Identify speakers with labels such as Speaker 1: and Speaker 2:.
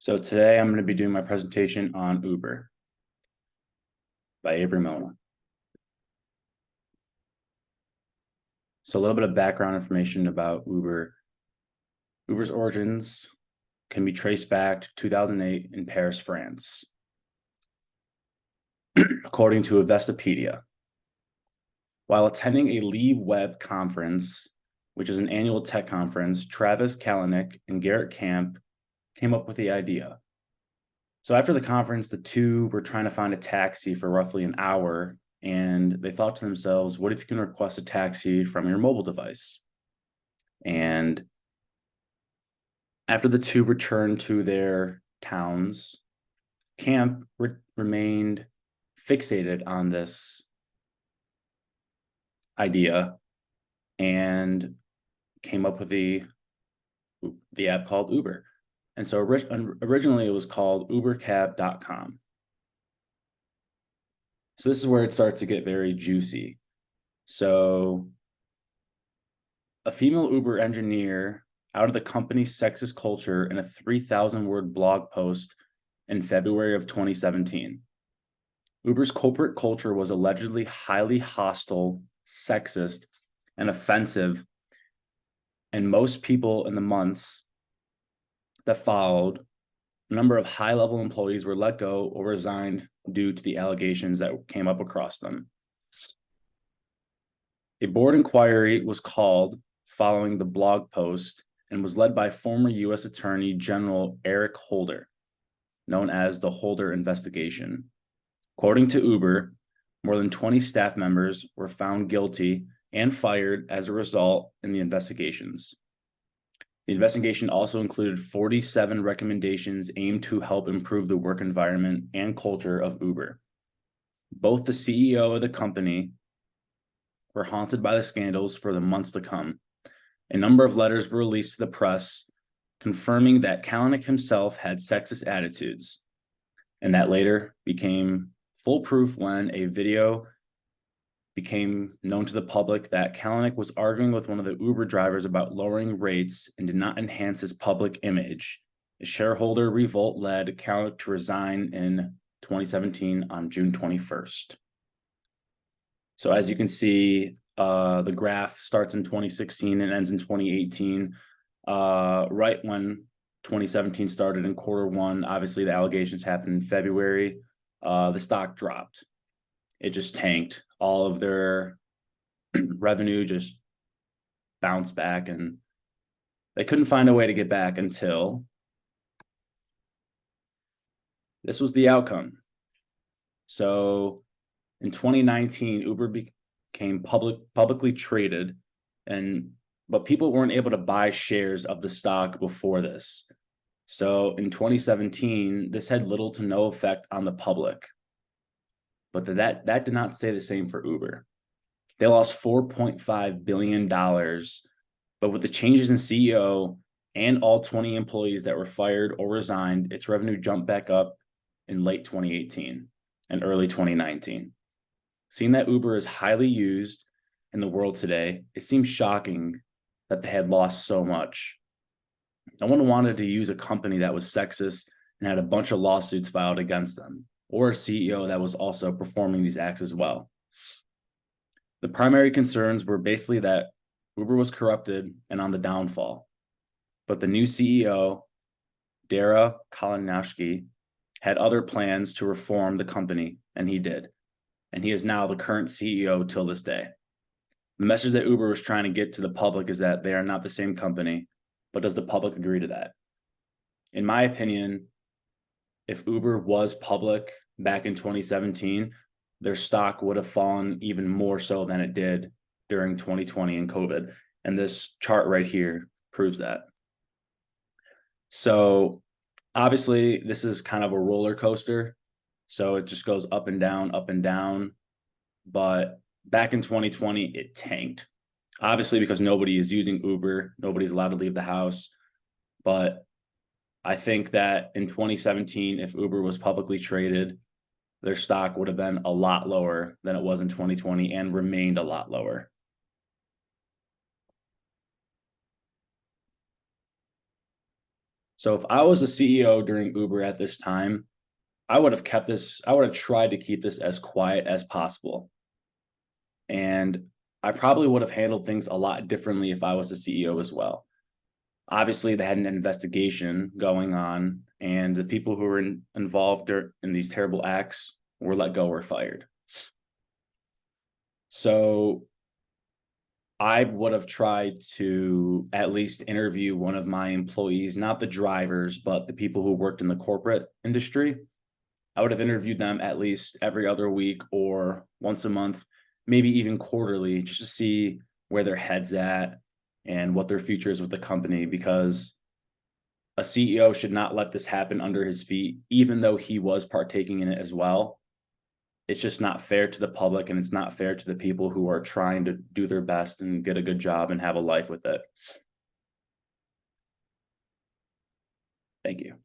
Speaker 1: So today I'm going to be doing my presentation on Uber by Avery Mona. So a little bit of background information about Uber. Uber's origins can be traced back to 2008 in Paris, France. According to Investopedia, while attending a Leave Web conference, which is an annual tech conference, Travis Kalanick and Garrett Camp came up with the idea. So after the conference, the two were trying to find a taxi for roughly an hour, and they thought to themselves, what if you can request a taxi from your mobile device? And after the two returned to their towns, Camp remained fixated on this idea and came up with the app called Uber. And so originally it was called ubercab.com. So this is where it starts to get very juicy. So a female Uber engineer out of the company's sexist culture in a 3,000-word blog post in February of 2017. Uber's corporate culture was allegedly highly hostile, sexist, and offensive, and most people in the months that followed, a number of high-level employees were let go or resigned due to the allegations that came up across them. A board inquiry was called following the blog post and was led by former U.S. Attorney General Eric Holder, known as the Holder investigation. According to Uber, more than 20 staff members were found guilty and fired as a result in the investigations. The investigation also included 47 recommendations aimed to help improve the work environment and culture of Uber. Both the CEO of the company were haunted by the scandals for the months to come. A number of letters were released to the press confirming that Kalanick himself had sexist attitudes, and that later became foolproof when a video became known to the public that Kalanick was arguing with one of the Uber drivers about lowering rates and did not enhance his public image. A shareholder revolt led Kalanick to resign in 2017 on June 21st. So as you can see, the graph starts in 2016 and ends in 2018. Right when 2017 started in Q1, obviously the allegations happened in February. The stock dropped. It just tanked. All of their revenue just bounced back, and they couldn't find a way to get back until this was the outcome. So in 2019, Uber became publicly traded, but people weren't able to buy shares of the stock before this. So in 2017, this had little to no effect on the public. But that did not stay the same for Uber. They lost $4.5 billion, but with the changes in CEO and all 20 employees that were fired or resigned, its revenue jumped back up in late 2018 and early 2019. Seeing that Uber is highly used in the world today, it seems shocking that they had lost so much. No one wanted to use a company that was sexist and had a bunch of lawsuits filed against them, or a CEO that was also performing these acts as well. The primary concerns were basically that Uber was corrupted and on the downfall. But the new CEO, Dara Kalinowski, had other plans to reform the company, and he did. And he is now the current CEO till this day. The message that Uber was trying to get to the public is that they are not the same company, but does the public agree to that? In my opinion, if Uber was public back in 2017, their stock would have fallen even more so than it did during 2020 and COVID. And this chart right here proves that. So obviously, this is kind of a roller coaster. So it just goes up and down, up and down. But back in 2020, it tanked. Obviously, because nobody is using Uber, nobody's allowed to leave the house. But I think that in 2017, if Uber was publicly traded, their stock would have been a lot lower than it was in 2020 and remained a lot lower. So if I was a CEO during Uber at this time, I would have tried to keep this as quiet as possible. And I probably would have handled things a lot differently if I was the CEO as well. Obviously, they had an investigation going on, and the people who were involved in these terrible acts were let go or fired. So I would have tried to at least interview one of my employees, not the drivers, but the people who worked in the corporate industry. I would have interviewed them at least every other week or once a month, maybe even quarterly, just to see where their head's at and what their future is with the company, because a CEO should not let this happen under his feet, even though he was partaking in it as well. It's just not fair to the public, and it's not fair to the people who are trying to do their best and get a good job and have a life with it. Thank you.